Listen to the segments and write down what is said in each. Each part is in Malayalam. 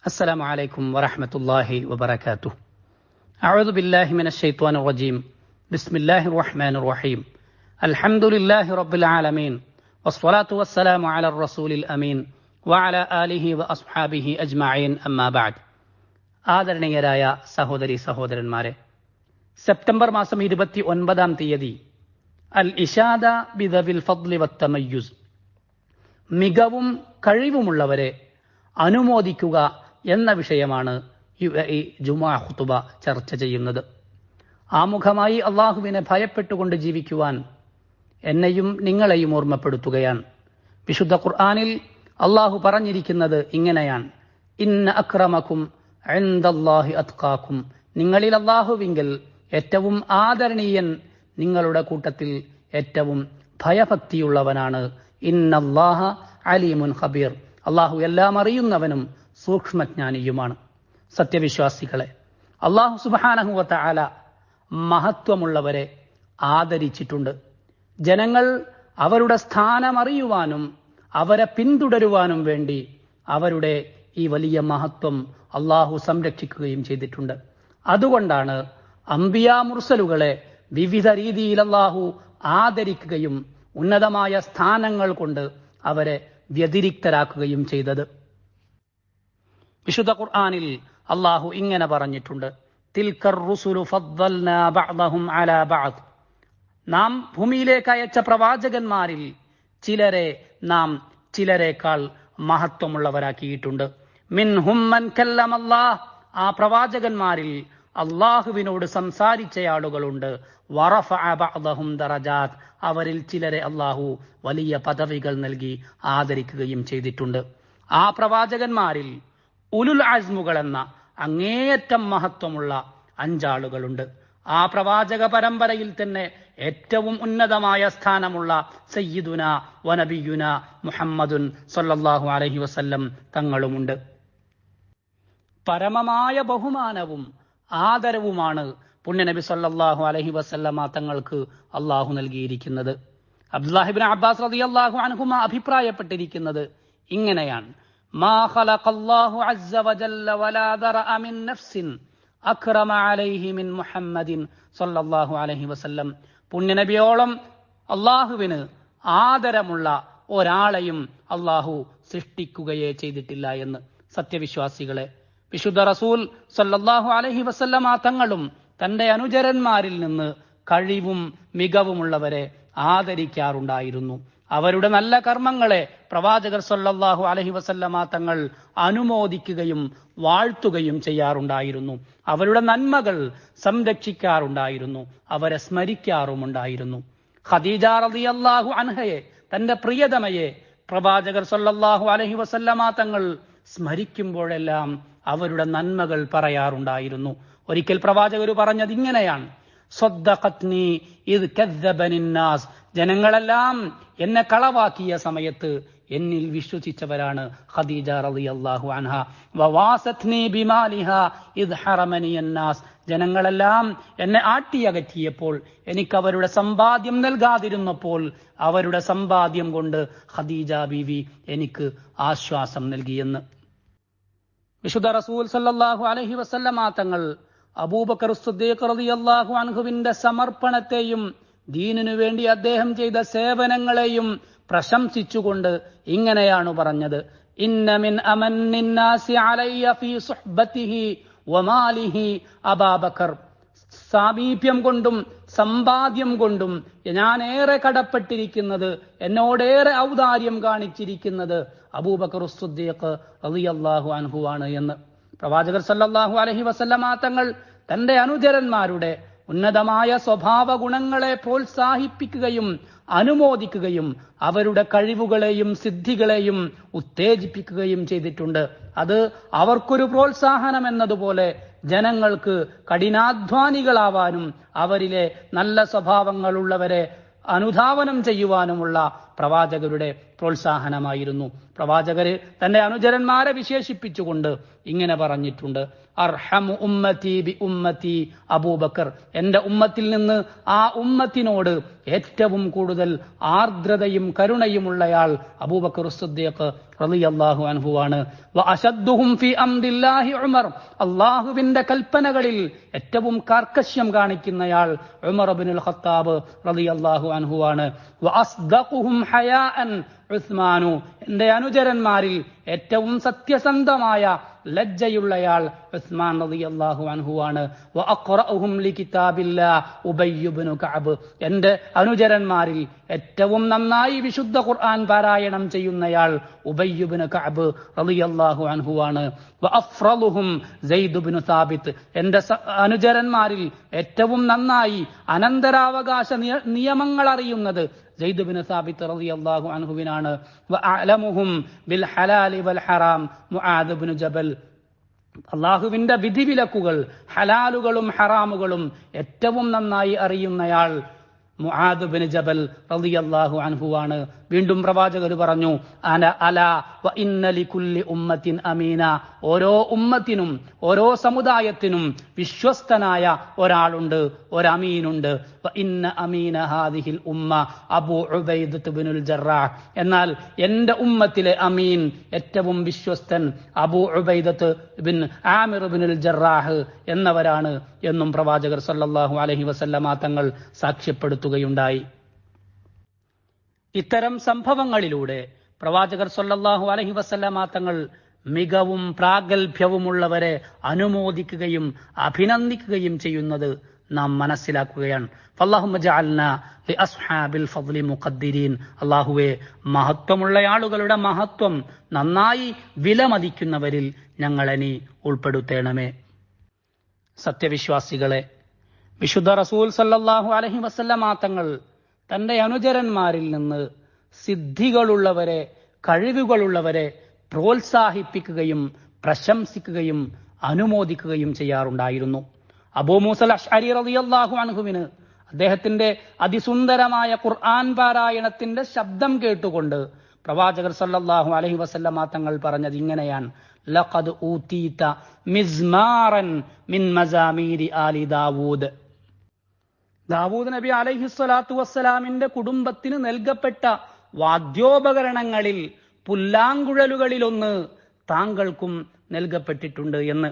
السلام عليكم ورحمة الله وبركاته. أعوذ بالله من الشيطان الرجيم. بسم الله الرحمن الرحيم. الحمد لله رب العالمين والصلاة والسلام على الرسول الأمين وعلى آله وأصحابه أجمعين أما بعد. ആദരണീയരായ സഹോദരി സഹോദരന്മാരെ, സെപ്റ്റംബർ മാസം 29-ാം തീയതി അൽ ഇഷാദ ബിദവിൽ ഫദ്ലി വത്തമയ്യുസ്, മികവും കഴിവുമുള്ളവരെ അനുമോദിക്കുക എന്ന വിഷയമാണ് ഈ ജുമുഅ ഖുതുബ ചർച്ച ചെയ്യുന്നത്. ആമുഖമായി അള്ളാഹുവിനെ ഭയപ്പെട്ടുകൊണ്ട് ജീവിക്കുവാൻ എന്നെയും നിങ്ങളെയും ഓർമ്മപ്പെടുത്തുകയാണ്. വിശുദ്ധ ഖുർആനിൽ അള്ളാഹു പറഞ്ഞിരിക്കുന്നത് ഇങ്ങനെയാണ്: ഇന്ന അക്രമക്കും ഇൻദല്ലാഹി അത്ഖാക്കും, നിങ്ങളിൽ അള്ളാഹുവിങ്കൽ ഏറ്റവും ആദരണീയൻ നിങ്ങളുടെ കൂട്ടത്തിൽ ഏറ്റവും ഭയഭക്തിയുള്ളവനാണ്. ഇന്നല്ലാഹ അലീമുൻ ഖബീർ, അള്ളാഹു എല്ലാം അറിയുന്നവനും സൂക്ഷ്മജ്ഞാനിയുമാണ്. സത്യവിശ്വാസികളെ, അള്ളാഹു സുബ്ഹാനഹു വ തആല മഹത്വമുള്ളവരെ ആദരിച്ചിട്ടുണ്ട്. ജനങ്ങൾ അവരുടെ സ്ഥാനം അറിയുവാനും അവരെ പിന്തുടരുവാനും വേണ്ടി അവരുടെ ഈ വലിയ മഹത്വം അള്ളാഹു സംരക്ഷിക്കുകയും ചെയ്തിട്ടുണ്ട്. അതുകൊണ്ടാണ് അംബിയാ മുർസലുകളെ വിവിധ രീതിയിൽ അള്ളാഹു ആദരിക്കുകയും ഉന്നതമായ സ്ഥാനങ്ങൾ കൊണ്ട് അവരെ വ്യതിരിക്തരാക്കുകയും ചെയ്തത്. വിശുദ്ധ ഖുർആനിൽ അള്ളാഹു ഇങ്ങനെ പറഞ്ഞിട്ടുണ്ട്: തിൽക്കർ റുസുലു ഫദ്ദൽനാ ബഅദഹും അലാ ബഅദ്, നാം ഭൂമിയിലേക്ക് അയച്ച പ്രവാചകന്മാരിൽ ചിലരെ നാം ചിലരെക്കാൾ മഹത്വമുള്ളവരാക്കിയിട്ടുണ്ട്. മിൻഹും മൻ കല്ലമല്ലാഹ്, ആ പ്രവാചകന്മാരിൽ അള്ളാഹുവിനോട് സംസാരിച്ച ആളുകളുണ്ട്. വറഫഅ ബഅദഹും ദറജാത്ത്, അവരിൽ ചിലരെ അള്ളാഹു വലിയ പദവികൾ നൽകി ആദരിക്കുകയും ചെയ്തിട്ടുണ്ട്. ആ പ്രവാചകന്മാരിൽ ഉലുൽ അസ്മുകൾ എന്ന അങ്ങേയറ്റം മഹത്വമുള്ള 5 ആളുകളുണ്ട്. ആ പ്രവാചക പരമ്പരയിൽ തന്നെ ഏറ്റവും ഉന്നതമായ സ്ഥാനമുള്ള സയ്യിദുന വനബിയുന മുഹമ്മദുൻ സല്ലല്ലാഹു അലൈഹി വസല്ലം തങ്ങളുമുണ്ട്. പരമമായ ബഹുമാനവും ആദരവുമാണ് പുണ്യനബി സല്ലല്ലാഹു അലൈഹി വസല്ലമ തങ്ങൾക്ക് അള്ളാഹു നൽകിയിരിക്കുന്നത്. അബ്ദുല്ലാഹി ഇബ്നു അബ്ബാസ് റളിയല്ലാഹു അൻഹുമ അഭിപ്രായപ്പെട്ടിരിക്കുന്നത് ഇങ്ങനെയാണ്: മാ ഖലഖല്ലാഹു അസ്സ വജല്ല വലാ ദറഅ മിൻ നഫ്സിൻ അക്രമ അലൈഹി മിൻ മുഹമ്മദിൻ സല്ലല്ലാഹു അലൈഹി വസല്ലം, പുണ്യനബിയോളം അള്ളാഹുവിന് ആദരമുള്ള ഒരാളെയും അള്ളാഹു സൃഷ്ടിക്കുകയേ ചെയ്തിട്ടില്ല എന്ന്. സത്യവിശ്വാസികളെ, വിശുദ്ധ റസൂൽ സല്ലല്ലാഹു അലൈഹി വസല്ലമ തങ്ങളും തന്റെ അനുചരന്മാരിൽ നിന്ന് കഴിവും മികവുമുള്ളവരെ ആദരിക്കാറുണ്ടായിരുന്നു. അവരുടെ നല്ല കർമ്മങ്ങളെ പ്രവാചകർ സല്ലല്ലാഹു അലൈഹി വസല്ലമ തങ്ങൾ അനുമോദിക്കുകയും വാഴ്ത്തുകയും ചെയ്യാറുണ്ടായിരുന്നു. അവരുടെ നന്മകൾ സംരക്ഷിക്കാറുണ്ടായിരുന്നു. അവരെ സ്മരിക്കാറുമുണ്ടായിരുന്നു. ഖദീജ റളിയല്ലാഹു അൻഹയെ, തന്റെ പ്രിയതമയെ പ്രവാചകർ സല്ലല്ലാഹു അലൈഹി വസല്ലമ തങ്ങൾ സ്മരിക്കുമ്പോഴെല്ലാം അവരുടെ നന്മകൾ പറയാറുണ്ടായിരുന്നു. ഒരിക്കൽ പ്രവാചകർ പറഞ്ഞത് ഇങ്ങനെയാണ്: സ്വദ്ദഖത്നി ഇദ് കദ്ദബനി നാസ്, ജനങ്ങളെല്ലാം എന്നെ കളവാക്കിയ സമയത്ത് എന്നിൽ വിശ്വസിച്ചവരാണ് ഖദീജ റളിയല്ലാഹു അൻഹ. വവാസത്നി ബിമാലിഹാ ഇദ് ഹറമനി അന്നാസ്, ജനങ്ങളെല്ലാം എന്നെ ആട്ടിയകറ്റിയപ്പോൾ, എനിക്ക് അവരുടെ സമ്പാദ്യം നൽകാതിരുന്നപ്പോൾ അവരുടെ സമ്പാദ്യം കൊണ്ട് ഖദീജ ബീവി എനിക്ക് ആശ്വാസം നൽകിയെന്ന്. വിശുദ്ധ റസൂൽ സല്ലല്ലാഹു അലൈഹി വസല്ലമ തങ്ങൾ അബൂബക്കർ സിദ്ദീഖ് റളിയല്ലാഹു അൻഹുവിന്റെ സമർപ്പണത്തെയും ദീനിനു വേണ്ടി അദ്ദേഹം ചെയ്ത സേവനങ്ങളെയും പ്രശംസിച്ചുകൊണ്ട് ഇങ്ങനെയാണ് പറഞ്ഞത്: ഇന്ന മിൻ അമന്നിൻ നാസി അലയ്യ ഫീ സുഹ്ബതിഹി വമാലിഹി അബൂബക്കർ, സാമീപ്യം കൊണ്ടും സമ്പാദ്യം കൊണ്ടും ഞാൻ ഏറെ കടപ്പെട്ടിരിക്കുന്നത്, എന്നോടേറെ ഔദാര്യം കാണിച്ചിരിക്കുന്നത് അബൂബക്കർ സിദ്ദീഖ് റളിയല്ലാഹു അൻഹു ആണ് എന്ന്. പ്രവാചകർ സല്ലല്ലാഹു അലൈഹി വസല്ലമ തങ്ങൾ തന്റെ അനുചരന്മാരുടെ ഉന്നതമായ സ്വഭാവ ഗുണങ്ങളെ പ്രോത്സാഹിപ്പിക്കുകയും അനുമോദിക്കുകയും അവരുടെ കഴിവുകളെയും സിദ്ധികളെയും ഉത്തേജിപ്പിക്കുകയും ചെയ്തിട്ടുണ്ട്. അത് അവർക്കൊരു പ്രോത്സാഹനം എന്നതുപോലെ ജനങ്ങൾക്ക് കഠിനാധ്വാനികളാവാനും അവരിലെ നല്ല സ്വഭാവങ്ങളുള്ളവരെ അനുധാവനം ചെയ്യുവാനുമുള്ള പ്രവാചകരുടെ പ്രോത്സാഹനമായിരുന്നു. പ്രവാചകര് തന്റെ അനുചരന്മാരെ വിശേഷിപ്പിച്ചുകൊണ്ട് ഇങ്ങനെ പറഞ്ഞിട്ടുണ്ട്: അർഹമു ഉമ്മത്തി ബി ഉമ്മത്തി അബൂബക്കർ. എന്റെ ഉമ്മത്തിൽ നിന്ന് ആ ഉമ്മത്തിനോട് ഏറ്റവും കൂടുതൽ ആർദ്രതയും കരുണയുമുള്ളയാൾ അബൂബക്കർ സിദ്ദീഖ് റളിയല്ലാഹു അൻഹുവാണ്. വഅശദ്ദുഹും ഫീ അംരില്ലാഹി ഉമർ. അല്ലാഹുവിന്റെ കൽപ്പനകളിൽ ഏറ്റവും കാർക്കശ്യം കാണിക്കുന്നയാൾ ഉമർ ഇബ്നുൽ ഖത്താബ് റളിയല്ലാഹു അൻഹുവാണ്. വഅസ്ദഖുഹും ഹയാഅൻ ഉസ്മാനു. എന്റെ അനുചരന്മാരിൽ ഏറ്റവും സത്യസന്ധമായ ലജ്ജയുള്ളയാൾ ഉസ്മാൻ റളിയല്ലാഹു അൻഹുവാണ്. വഅഖറഉഹും ലികിതാബില്ലാഹ് ഉബയ്യ് ഇബ്നു കഅബ്. എന്റെ അനുചരന്മാരിൽ ഏറ്റവും നന്നായി വിശുദ്ധ ഖുർആൻ പാരായണം ചെയ്യുന്നയാൾ ഉബയ്യ് ഇബ്നു കഅബ് റളിയല്ലാഹു അൻഹുവാണ്. വഅഫ്റലുഹും സയ്ദ് ഇബ്നു സാബിത്ത്. എന്റെ അനുചരന്മാരിൽ ഏറ്റവും നന്നായി അനന്തരാവകാശ നിയമങ്ങൾ അറിയുന്നത് സയ്ദ് ഇബ്നു സാബിത്ത് റളിയല്ലാഹു അൻഹുവിനാണ്. വഅലമുഹും ബിൽ ഹലാലി വൽ ഹറാം മുആദ് ഇബ്നു ജബൽ. അല്ലാഹുവിന്റെ വിധിവിലക്കുകൾ, ഹലാലുകളും ഹറാമുകളും ഏറ്റവും നന്നായി അറിയുന്നയാൾ മുആദ് ഇബ്നു ജബൽ റളിയല്ലാഹു അൻഹുവാണ്. വീണ്ടും പ്രവാചകർ പറഞ്ഞു: അലാ വ ഇന്ന ലികുല്ലി ഉമ്മത്തിൻ അമീന. ഓരോ ഉമ്മത്തിനും, ഓരോ സമുദായത്തിനും വിശ്വസ്തനായ ഒരാളുണ്ട്, ഒരമീനുണ്ട്. വ ഇന്ന അമീന ഹാദിഹിൽ ഉമ്മ അബൂ ഉബൈദത്ത് ഇബ്നുൽ ജറാഹ്. എന്നാൽ എന്റെ ഉമ്മത്തിലെ അമീൻ, ഏറ്റവും വിശ്വസ്തൻ അബൂ ഉബൈദത്ത് ഇബ്ൻ ആമിർ ഇബ്നുൽ ജറാഹ് എന്നവരാണ് എന്നും പ്രവാചകർ സല്ലല്ലാഹു അലൈഹി വസല്ലമ തങ്ങൾ സാക്ഷ്യപ്പെടുത്തുകയുണ്ടായി. ഇത്തരം സംഭവങ്ങളിലൂടെ പ്രവാചകർ സല്ലല്ലാഹു അലൈഹി വസല്ലമ തങ്ങൾ മികവും പ്രാഗൽഭ്യവുമുള്ളവരെ അനുമോദിക്കുകയും അഭിനന്ദിക്കുകയും ചെയ്യുന്നത് നാം മനസ്സിലാക്കുകയാണ്. ഫല്ലാഹുമ്മ ജഅൽനാ ലിഅസ്ഹാബിൽ ഫദ്ലി മുഖദ്ദിരീൻ. അല്ലാഹുവേ, മഹത്വമുള്ള ആളുകളുടെ മഹത്വം നന്നായി വിലമതിക്കുന്നവരിൽ ഞങ്ങളെ നീ ഉൾപ്പെടുത്തേണമേ. സത്യവിശ്വാസികളെ, വിശുദ്ധ റസൂൽ സല്ലല്ലാഹു അലൈഹി വസല്ലമ തങ്ങൾ തന്റെ അനുചരന്മാരിൽ നിന്ന് സിദ്ധികളുള്ളവരെ, കഴിവുകളുള്ളവരെ പ്രോത്സാഹിപ്പിക്കുകയും പ്രശംസിക്കുകയും അനുമോദിക്കുകയും ചെയ്യാറുണ്ടായിരുന്നു. അബൂ മൂസൽ അശ്അരി റളിയല്ലാഹു അൻഹുവിന് അദ്ദേഹത്തിന്റെ അതിസുന്ദരമായ ഖുർആൻ പാരായണത്തിന്റെ ശബ്ദം കേട്ടുകൊണ്ട് പ്രവാചകർ സല്ലല്ലാഹു അലൈഹി വസല്ലമ തങ്ങൾ പറഞ്ഞത് ഇങ്ങനെയാണ്: ലഖദ് ഊതീത മിസ്മാറൻ മിൻ മസാമീരി ആലി ദാവൂദ്. ദാവൂദ് നബി അലൈഹിസ്സലാത്തു വസ്സലാമിന്റെ കുടുംബത്തിന് നൽകപ്പെട്ട വാദ്യോപകരണങ്ങളിൽ, പുല്ലാങ്കുഴലുകളിലൊന്ന് താങ്കൾക്കും നൽകപ്പെട്ടിട്ടുണ്ട് എന്ന്.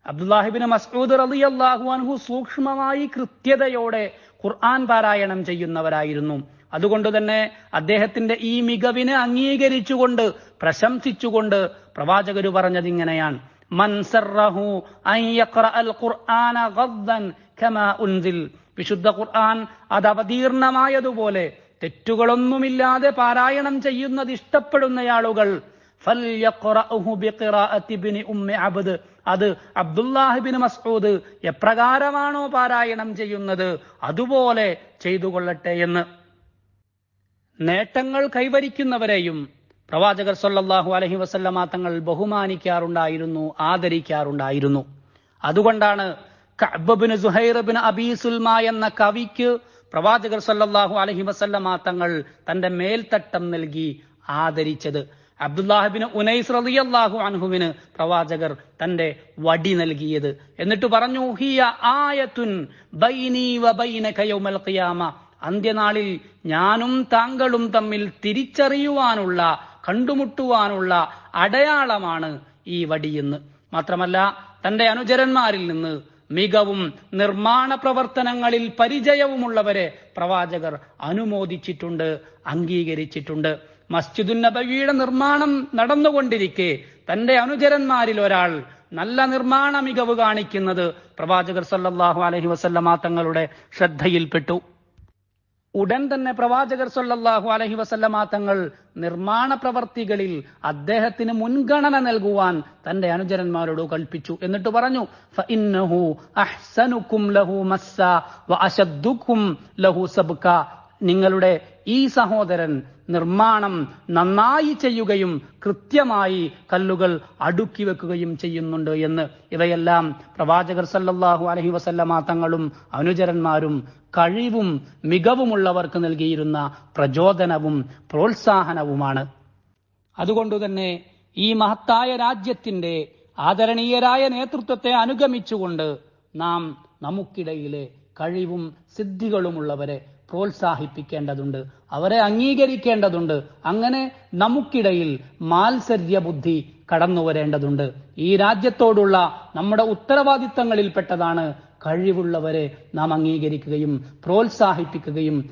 അബ്ദുല്ലാഹിബ്നു മസ്ഊദ് റളിയല്ലാഹു അൻഹു സൂക്ഷ്മമായി കൃത്യതയോടെ ഖുർആൻ പാരായണം ചെയ്യുന്നവരായിരുന്നു. അതുകൊണ്ട് തന്നെ അദ്ദേഹത്തിന്റെ ഈ മികവിനെ അംഗീകരിച്ചുകൊണ്ട്, പ്രശംസിച്ചുകൊണ്ട് പ്രവാചകര് പറഞ്ഞത് ഇങ്ങനെയാണ്: മൻ സറഹു അൻ യഖറഅൽ ഖുർആന ഗദ്ദൻ കമാ ഉൻസിൽ. വിശുദ്ധ ഖുർആൻ അത് അവതീർണമായതുപോലെ തെറ്റുകളൊന്നുമില്ലാതെ പാരായണം ചെയ്യുന്നത് ഇഷ്ടപ്പെടുന്ന ആളുകൾ ഫൽയഖറഉഹു ബിഖിറാഅത്തി ഇബ്നി ഉമ്മി അബ്ദ്. അത് അബ്ദുല്ലാഹിബ്നു മസ്ഊദ് എപ്രകാരമാണോ പാരായണം ചെയ്യുന്നത് അതുപോലെ ചെയ്തുകൊള്ളട്ടെ എന്ന്. നേട്ടങ്ങൾ കൈവരിക്കുന്നവരെയും പ്രവാചകർ സല്ലല്ലാഹു അലൈഹി വസല്ലമ തങ്ങൾ ബഹുമാനിക്കാറുണ്ടായിരുന്നു, ആദരിക്കാറുണ്ടായിരുന്നു. അതുകൊണ്ടാണ് കഅബ് ഇബ്നു സുഹൈർ ഇബ്നു അബീ സുൽമ എന്ന കവിക്ക് പ്രവാചകർ സല്ലല്ലാഹു അലൈഹി വസല്ലമ തങ്ങൾ തന്റെ മേൽത്തട്ടം നൽകി ആദരിച്ചത്. അബ്ദുല്ലാഹിബ്നു ഉനൈസ് റളിയല്ലാഹു അൻഹുവിന് പ്രവാചകർ തന്റെ വടി നൽകിയത്. എന്നിട്ട് പറഞ്ഞു: ഹിയ ആയത്തുൻ ബൈനി വ ബൈനക യൗമൽ ഖിയാമ. അന്ത്യനാളിൽ ഞാനും താങ്കളും തമ്മിൽ തിരിച്ചറിയുവാനുള്ള, കണ്ടുമുട്ടുവാനുള്ള അടയാളമാണ് ഈ വടിയെന്ന്. മാത്രമല്ല, തന്റെ അനുചരന്മാരിൽ നിന്ന് മികവും നിർമ്മാണ പ്രവർത്തനങ്ങളിൽ പരിചയവുമുള്ളവരെ പ്രവാചകർ അനുമോദിച്ചിട്ടുണ്ട്, അംഗീകരിച്ചിട്ടുണ്ട്. മസ്ജിദുൻ നബവിയുടെ നിർമ്മാണം നടന്നുകൊണ്ടിരിക്കെ തന്റെ അനുചരന്മാരിൽ ഒരാൾ നല്ല നിർമ്മാണ മികവ് കാണിക്കുന്നത് പ്രവാചകർ സല്ലല്ലാഹു അലൈഹി വസല്ലമ തങ്ങളുടെ ശ്രദ്ധയിൽപ്പെട്ടു. ഉടൻ തന്നെ പ്രവാചകർ സല്ലല്ലാഹു അലൈഹി വസല്ലമ തങ്ങൾ നിർമ്മാണ പ്രവർത്തികളിൽ അദ്ദേഹത്തിന് മുൻഗണന നൽകുവാൻ തന്റെ അനുചരന്മാരോട് കൽപ്പിച്ചു. എന്നിട്ട് പറഞ്ഞു: ഫഇന്നഹു അഹ്സനുകും ലഹു മസ്സ വഅശദ്ദുകും ലഹു സബ്ക. നിങ്ങളുടെ ഈ സഹോദരൻ നിർമ്മാണം നന്നായി ചെയ്യുകയും കൃത്യമായി കല്ലുകൾ അടുക്കി വെക്കുകയും ചെയ്യുന്നുണ്ട് എന്ന്. ഇവയെല്ലാം പ്രവാചകർ സല്ലല്ലാഹു അലൈഹി വസല്ലമ തങ്ങളും അനുചരന്മാരും കഴിവും മികവുമുള്ളവർക്ക് നൽകിയിരുന്ന പ്രചോദനവും പ്രോത്സാഹനവുമാണ്. അതുകൊണ്ടുതന്നെ ഈ മഹത്തായ രാജ്യത്തിന്റെ ആദരണീയരായ നേതൃത്വത്തെ അനുഗമിച്ചുകൊണ്ട് നാം നമുക്കിടയിലെ കഴിവും സിദ്ധികളുമുള്ളവരെ പ്രോത്സാഹിപ്പിക്കേണ്ടതുണ്ട്, അവരെ അംഗീകരിക്കേണ്ടതുണ്ട്. അങ്ങനെ നമുക്കിടയിൽ മാത്സര്യ ബുദ്ധി കടന്നു വരേണ്ടതുണ്ട്. ഈ രാജ്യത്തോടുള്ള നമ്മുടെ ഉത്തരവാദിത്തങ്ങളിൽപ്പെട്ടതാണ് കഴിവുള്ളവരെ നാം അംഗീകരിക്കുകയും പ്രോത്സാഹിപ്പിക്കുകയും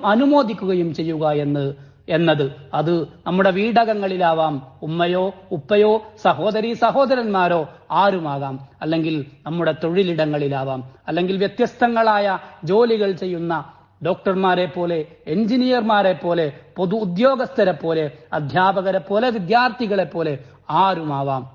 അനുമോദിക്കുകയും ചെയ്യുക എന്നത്. അത് നമ്മുടെ വീടകങ്ങളിലാവാം, ഉമ്മയോ ഉപ്പയോ സഹോദരീ സഹോദരന്മാരോ ആരുമാകാം, അല്ലെങ്കിൽ നമ്മുടെ തൊഴിലിടങ്ങളിലാവാം, അല്ലെങ്കിൽ വ്യത്യസ്തങ്ങളായ ജോലികൾ ചെയ്യുന്ന ഡോക്ടർമാരെ പോലെ, എഞ്ചിനീയർമാരെ പോലെ, പൊതു ഉദ്യോഗസ്ഥരെ പോലെ, അധ്യാപകരെ പോലെ, വിദ്യാർത്ഥികളെ പോലെ ആരുമാവാം.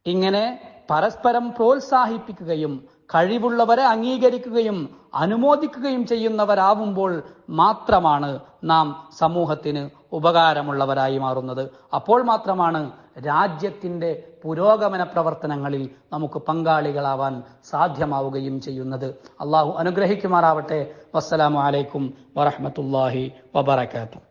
ഇങ്ങനെ പരസ്പരം പ്രോത്സാഹിപ്പിക്കുകയും കഴിവുള്ളവരെ അംഗീകരിക്കുകയും അനുമോദിക്കുകയും ചെയ്യുന്നവരാവുമ്പോൾ മാത്രമാണ് നാം സമൂഹത്തിന് ഉപകാരമുള്ളവരായി മാറുന്നത്. അപ്പോൾ മാത്രമാണ് രാജ്യത്തിന്റെ പുരോഗമന പ്രവർത്തനങ്ങളിൽ നമുക്ക് പങ്കാളികളാവാൻ സാധ്യമാവുകയും ചെയ്യുന്നത്. അള്ളാഹു അനുഗ്രഹിക്കുമാറാവട്ടെ. വസ്സലാമു അലൈക്കും വറഹ്മത്തുള്ളാഹി വബറകാതുഹു.